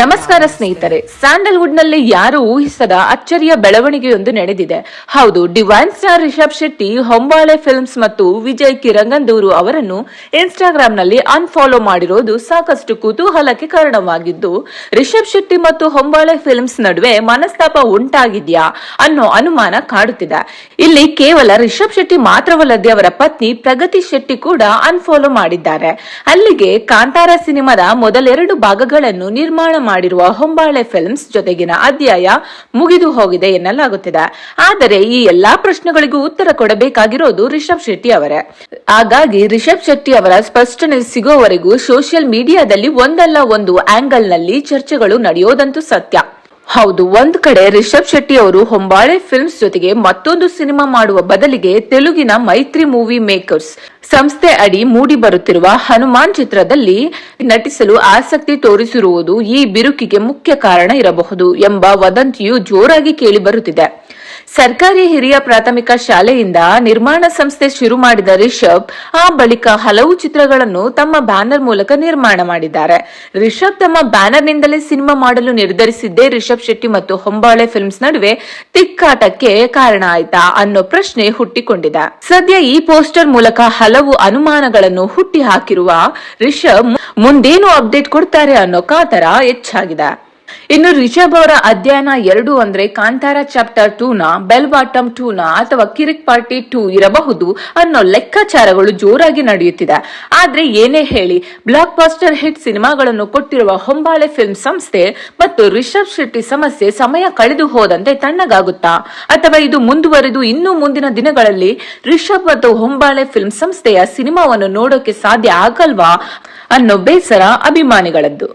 ನಮಸ್ಕಾರ ಸ್ನೇಹಿತರೆ, ಸ್ಯಾಂಡಲ್ವುಡ್ ನಲ್ಲಿ ಯಾರು ಊಹಿಸದ ಅಚ್ಚರಿಯ ಬೆಳವಣಿಗೆಯೊಂದು ನಡೆದಿದೆ. ಹೌದು, ಡಿವೈನ್ ಸ್ಟಾರ್ ರಿಷಬ್ ಶೆಟ್ಟಿ ಹೊಂಬಾಳೆ ಫಿಲ್ಮ್ಸ್ ಮತ್ತು ವಿಜಯ್ ಕಿರಂಗಂದೂರು ಅವರನ್ನು ಇನ್ಸ್ಟಾಗ್ರಾಮ್ ನಲ್ಲಿ ಅನ್ಫಾಲೋ ಮಾಡಿರೋದು ಸಾಕಷ್ಟು ಕುತೂಹಲಕ್ಕೆ ಕಾರಣವಾಗಿದ್ದು, ರಿಷಬ್ ಶೆಟ್ಟಿ ಮತ್ತು ಹೊಂಬಾಳೆ ಫಿಲ್ಮ್ಸ್ ನಡುವೆ ಮನಸ್ತಾಪ ಉಂಟಾಗಿದ್ಯಾ ಅನ್ನೋ ಅನುಮಾನ ಕಾಡುತ್ತಿದೆ. ಇಲ್ಲಿ ಕೇವಲ ರಿಷಬ್ ಶೆಟ್ಟಿ ಮಾತ್ರವಲ್ಲದೆ ಅವರ ಪತ್ನಿ ಪ್ರಗತಿ ಶೆಟ್ಟಿ ಕೂಡ ಅನ್ಫಾಲೋ ಮಾಡಿದ್ದಾರೆ. ಅಲ್ಲಿಗೆ ಕಾಂತಾರ ಸಿನಿಮಾದ ಮೊದಲೆರಡು ಭಾಗಗಳನ್ನು ನಿರ್ಮಾಣ ಮಾಡಿರುವ ಹೊಂಬಾಳೆ ಫಿಲ್ಮ್ಸ್ ಜೊತೆಗಿನ ಅಧ್ಯಾಯ ಮುಗಿದು ಹೋಗಿದೆ ಎನ್ನಲಾಗುತ್ತಿದೆ. ಆದರೆ ಈ ಎಲ್ಲಾ ಪ್ರಶ್ನೆಗಳಿಗೂ ಉತ್ತರ ಕೊಡಬೇಕಾಗಿರೋದು ರಿಷಬ್ ಶೆಟ್ಟಿ ಅವರೇ. ಹಾಗಾಗಿ ರಿಷಬ್ ಶೆಟ್ಟಿ ಅವರ ಸ್ಪಷ್ಟನೆ ಸಿಗೋವರೆಗೂ ಸೋಷಿಯಲ್ ಮೀಡಿಯಾದಲ್ಲಿ ಒಂದಲ್ಲ ಒಂದು ಆಂಗಲ್ ನಲ್ಲಿ ಚರ್ಚೆಗಳು ನಡೆಯೋದಂತೂ ಸತ್ಯ. ಹೌದು, ಒಂದ್ ಕಡೆ ರಿಷಬ್ ಶೆಟ್ಟಿ ಅವರು ಹೊಂಬಾಳೆ ಫಿಲ್ಮ್ಸ್ ಜೊತೆಗೆ ಮತ್ತೊಂದು ಸಿನಿಮಾ ಮಾಡುವ ಬದಲಿಗೆ ತೆಲುಗಿನ ಮೈತ್ರಿ ಮೂವಿ ಮೇಕರ್ಸ್ ಸಂಸ್ಥೆ ಅಡಿ ಮೂಡಿ ಬರುತ್ತಿರುವ ಹನುಮಾನ್ ಚಿತ್ರದಲ್ಲಿ ನಟಿಸಲು ಆಸಕ್ತಿ ತೋರಿಸಿರುವುದು ಈ ಬಿರುಕಿಗೆ ಮುಖ್ಯ ಕಾರಣ ಇರಬಹುದು ಎಂಬ ವದಂತಿಯು ಜೋರಾಗಿ ಕೇಳಿ ಬರುತ್ತಿದೆ. ಸರ್ಕಾರಿ ಹಿರಿಯ ಪ್ರಾಥಮಿಕ ಶಾಲೆಯಿಂದ ನಿರ್ಮಾಣ ಸಂಸ್ಥೆ ಶುರು ಮಾಡಿದ ರಿಷಬ್ ಆ ಬಳಿಕ ಹಲವು ಚಿತ್ರಗಳನ್ನು ತಮ್ಮ ಬ್ಯಾನರ್ ಮೂಲಕ ನಿರ್ಮಾಣ ಮಾಡಿದ್ದಾರೆ. ರಿಷಬ್ ತಮ್ಮ ಬ್ಯಾನರ್ ನಿಂದಲೇ ಸಿನಿಮಾ ಮಾಡಲು ನಿರ್ಧರಿಸಿದ್ದೇ ರಿಷಬ್ ಶೆಟ್ಟಿ ಮತ್ತು ಹೊಂಬಾಳೆ ಫಿಲ್ಮ್ಸ್ ನಡುವೆ ತಿಕ್ಕಾಟಕ್ಕೆ ಕಾರಣ ಆಯ್ತಾ ಅನ್ನೋ ಪ್ರಶ್ನೆ ಹುಟ್ಟಿಕೊಂಡಿದೆ. ಸದ್ಯ ಈ ಪೋಸ್ಟರ್ ಮೂಲಕ ಹಲವು ಅನುಮಾನಗಳನ್ನು ಹುಟ್ಟಿ ಹಾಕಿರುವ ರಿಷಬ್ ಮುಂದೇನು ಅಪ್ಡೇಟ್ ಕೊಡ್ತಾರೆ ಅನ್ನೋ ಕಾತರ ಹೆಚ್ಚಾಗಿದೆ. ಇನ್ನು ರಿಷಬ್ ಅವರ ಅಧ್ಯಯನ 2 ಅಂದ್ರೆ ಕಾಂತಾರ ಚಾಪ್ಟರ್ 2 ನ ಬೆಲ್ ಬಾಟಮ್ 2 ನ ಅಥವಾ ಕಿರಿಕ್ ಪಾರ್ಟಿ 2 ಇರಬಹುದು ಅನ್ನೋ ಲೆಕ್ಕಾಚಾರಗಳು ಜೋರಾಗಿ ನಡೆಯುತ್ತಿದೆ. ಆದ್ರೆ ಏನೇ ಹೇಳಿ, ಬ್ಲಾಕ್ ಬಾಸ್ಟರ್ ಹಿಟ್ ಸಿನಿಮಾಗಳನ್ನು ಕೊಟ್ಟಿರುವ ಹೊಂಬಾಳೆ ಫಿಲ್ಮ್ ಸಂಸ್ಥೆ ಮತ್ತು ರಿಷಬ್ ಶೆಟ್ಟಿ ಸಮಸ್ಯೆ ಸಮಯ ಕಳೆದು ಹೋದಂತೆ ತಣ್ಣಗಾಗುತ್ತಾ, ಅಥವಾ ಇದು ಮುಂದುವರೆದು ಇನ್ನು ಮುಂದಿನ ದಿನಗಳಲ್ಲಿ ರಿಷಬ್ ಮತ್ತು ಹೊಂಬಾಳೆ ಫಿಲ್ಮ್ ಸಂಸ್ಥೆಯ ಸಿನಿಮಾವನ್ನು ನೋಡೋಕೆ ಸಾಧ್ಯ ಆಗಲ್ವಾ ಅನ್ನೋ ಬೇಸರ ಅಭಿಮಾನಿಗಳದ್ದು.